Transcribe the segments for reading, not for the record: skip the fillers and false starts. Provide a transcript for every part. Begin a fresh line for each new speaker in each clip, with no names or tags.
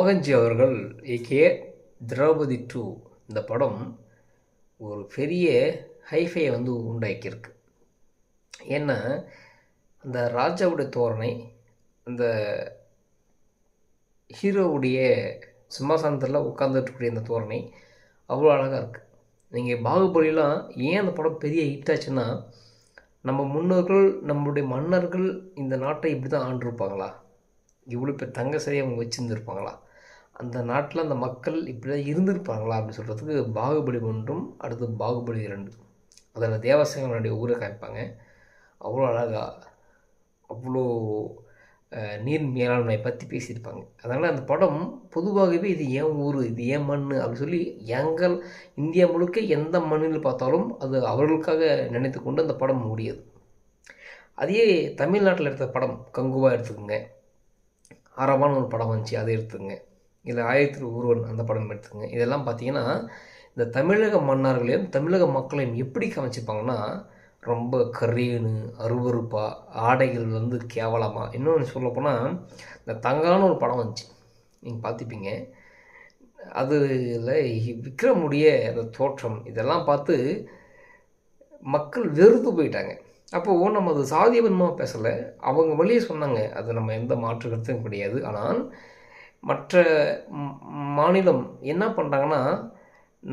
மோகன்ஜி அவர்கள் இயக்கிய திரௌபதி 2 இந்த படம் ஒரு பெரிய ஹைஃபை வந்து உண்டாக்கியிருக்கு. ஏன்னா அந்த ராஜாவுடைய தோரணை, அந்த ஹீரோவுடைய சிம்மாசனத்தில் உட்காந்துட்டுக்கூடிய அந்த தோரணை அவ்வளோ அழகாக இருக்குது. நீங்கள் பாகுபலிலாம் ஏன் அந்த படம் பெரிய ஹிட் ஆச்சுன்னா, நம்ம முன்னோர்கள் நம்மளுடைய மன்னர்கள் இந்த நாட்டை இப்படி தான் ஆண்டிருப்பாங்களா, இவ்வளோ பேர் தங்க சரியை அவங்க வச்சுருந்துருப்பாங்களா, அந்த நாட்டில் அந்த மக்கள் இப்படி தான் இருந்திருப்பாங்களா அப்படின்னு சொல்கிறதுக்கு பாகுபலி 1 அடுத்து பாகுபலி 2 அதில் தேவசேகரனுடைய ஊரை காமிப்பாங்க. அவ்வளோ அழகாக அவ்வளோ நீர் மேலாண்மை பற்றி பேசியிருப்பாங்க. அதனால் அந்த படம் பொதுவாகவே இது ஏன் ஊர், இது ஏன் மண் அப்படின்னு சொல்லி எங்கள் இந்தியா முழுக்க எந்த மண்ணில் பார்த்தாலும் அது அவர்களுக்காக நினைத்து கொண்டு அந்த படம் முடியுது. அதே தமிழ்நாட்டில் எடுத்த படம் கங்குவா எடுத்துக்கோங்க, அரவான்னு ஒரு படம் வந்துச்சு அதை எடுத்துக்கோங்க, இல்லை 1001 அந்த படம் எடுத்துக்கோங்க. இதெல்லாம் பார்த்தீங்கன்னா இந்த தமிழக மன்னர்களையும் தமிழக மக்களையும் எப்படி காமிச்சிருப்பாங்கன்னா, ரொம்ப கரீனு அருவருப்பாக, ஆடைகள் வந்து கேவலமாக. இன்னொன்று சொல்லப்போனால் இந்த தங்கான்னு ஒரு படம் வந்துச்சு, நீங்கள் பார்த்துப்பீங்க. அதில் விக்ரமுடைய அந்த தோற்றம் இதெல்லாம் பார்த்து மக்கள் வெறுத்து போயிட்டாங்க. அப்போது நம்ம அது சாதியபன்மாக பேசலை, அவங்க வழியே சொன்னாங்க, அது நம்ம எந்த மாற்று கருத்தும் கிடையாது. ஆனால் மற்ற மாநிலம் என்ன பண்ணுறாங்கன்னா,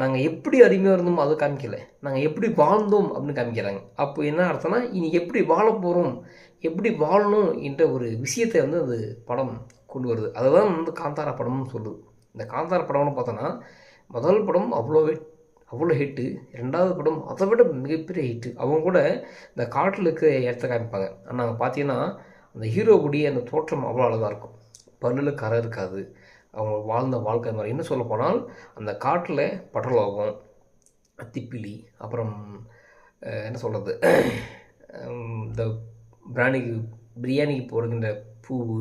நாங்கள் எப்படி அடிமையாக இருந்தோம் அதை காமிக்கலை, நாங்கள் எப்படி வாழ்ந்தோம் அப்படின்னு காமிக்கிறாங்க. அப்போ என்ன அர்த்தம்னா, இனி எப்படி வாழ போகிறோம், எப்படி வாழணும் என்ற ஒரு விஷயத்தை வந்து அது படம் கொண்டு வருது. அதுதான் வந்து காந்தாரா படம்னு சொல்லுது. இந்த காந்தாரா படம்னு பார்த்தோன்னா, முதல் படம் அவ்வளோ ஹிட்டு, 2வது படம் அதை விட மிகப்பெரிய ஹிட்டு. அவங்க கூட இந்த காட்டில் இருக்கிற இடத்த காமிப்பாங்க. ஆனால் பார்த்தீங்கன்னா அந்த ஹீரோவுடைய அந்த தோற்றம் அவ்வளோ அழகாக இருக்கும், பல்லில் கரை இருக்காது, அவங்க வாழ்ந்த வாழ்க்கை மாதிரி. இன்னும் சொல்ல போனால் அந்த காட்டில் படலோகம், திப்பிலி, அப்புறம் என்ன சொல்கிறது, இந்த பிரியாணிக்கு போடுகின்ற பூவு,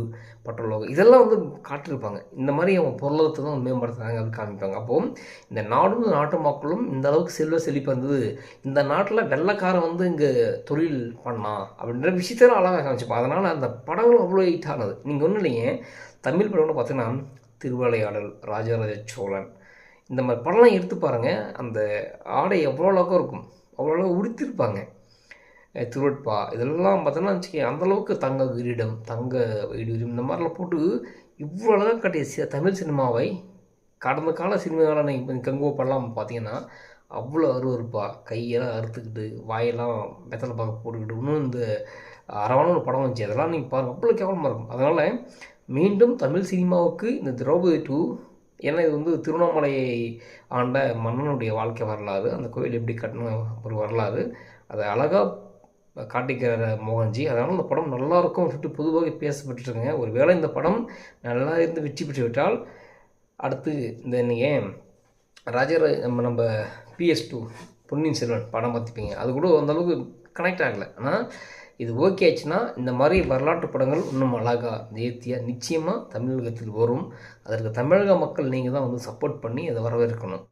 பட்டலோகம், இதெல்லாம் வந்து காட்டிருப்பாங்க. இந்த மாதிரி அவங்க பொருளாதாரத்தை தான் மேம்படுத்துகிறாங்க அப்படின்னு காமிப்பாங்க. அப்போது இந்த நாடும் நாட்டு மக்களும் இந்த அளவுக்கு செல்வ செழிப்பு இருந்தது, இந்த நாட்டில் வெள்ளைக்காரன் வந்து இங்கே தொழில் பண்ணான் அப்படின்ற விஷயத்தெல்லாம் அழகாக காமிச்சிப்பாங்க. அதனால் அந்த படங்களும் அவ்வளோ ஹிட் ஆனது. நீங்கள் ஒன்றும் இல்லைங்க, தமிழ் படம்னு பார்த்தீங்கன்னா திருவிளையாடல், ராஜராஜ சோழன், இந்த மாதிரி படம்லாம் எடுத்து பாருங்கள். அந்த ஆடை எவ்வளோ அழகாக இருக்கும், அவ்வளோ அழகாக உடுத்திருப்பாங்க. திருவட்பா இதெல்லாம் பார்த்தோன்னா வச்சுக்கோங்க, அந்தளவுக்கு தங்க கிரீடம், தங்க வைடூரியம், இந்த மாதிரிலாம் போட்டு இவ்வளோ அழகாக கட்டிய தமிழ் சினிமாவை கடந்த கால சினிமாவில் நீங்கள் கங்குவா படம்லாம் பார்த்தீங்கன்னா அவ்வளோ அருவருப்பாக கையெல்லாம் அறுத்துக்கிட்டு வாயெல்லாம் வெத்தலை பார்க்க போட்டுக்கிட்டு, இன்னும் இந்த அரவான ஒரு படம் வந்துச்சு, அதெல்லாம் நீங்கள் பாருங்கள், அவ்வளோ கேவலமாக இருக்கும். அதனால் மீண்டும் தமிழ் சினிமாவுக்கு இந்த திரௌபதி 2, ஏன்னா இது வந்து திருவண்ணாமலையை ஆண்ட மன்னனுடைய வாழ்க்கை வரலாறு, அந்த கோயில் எப்படி கட்டின ஒரு வரலாறு, அதை அழகாக காட்டிக்கிற மோகன்ஜி. அதனால் இந்த படம் நல்லாயிருக்கும் சொல்லிட்டு பொதுவாக பேசப்பட்டுருக்குங்க. ஒரு வேளை இந்த படம் நல்லா இருந்து வெற்றி பெற்று விட்டால் அடுத்து இந்த நீங்கள் நம்ம PS2 பொன்னியின் செல்வன் படம் பார்த்துப்பீங்க, அது கூட அந்தளவுக்கு கனெக்ட் ஆகலை. ஆனால் இது ஓகே ஆச்சுன்னா இந்த மாதிரி வரலாற்று படங்கள் இன்னும் அழகாக நேர்த்தியாக நிச்சயமாக தமிழகத்தில் வரும். அதற்கு தமிழக மக்கள் நீங்கள் தான் வந்து சப்போர்ட் பண்ணி அதை வரவேற்கணும்.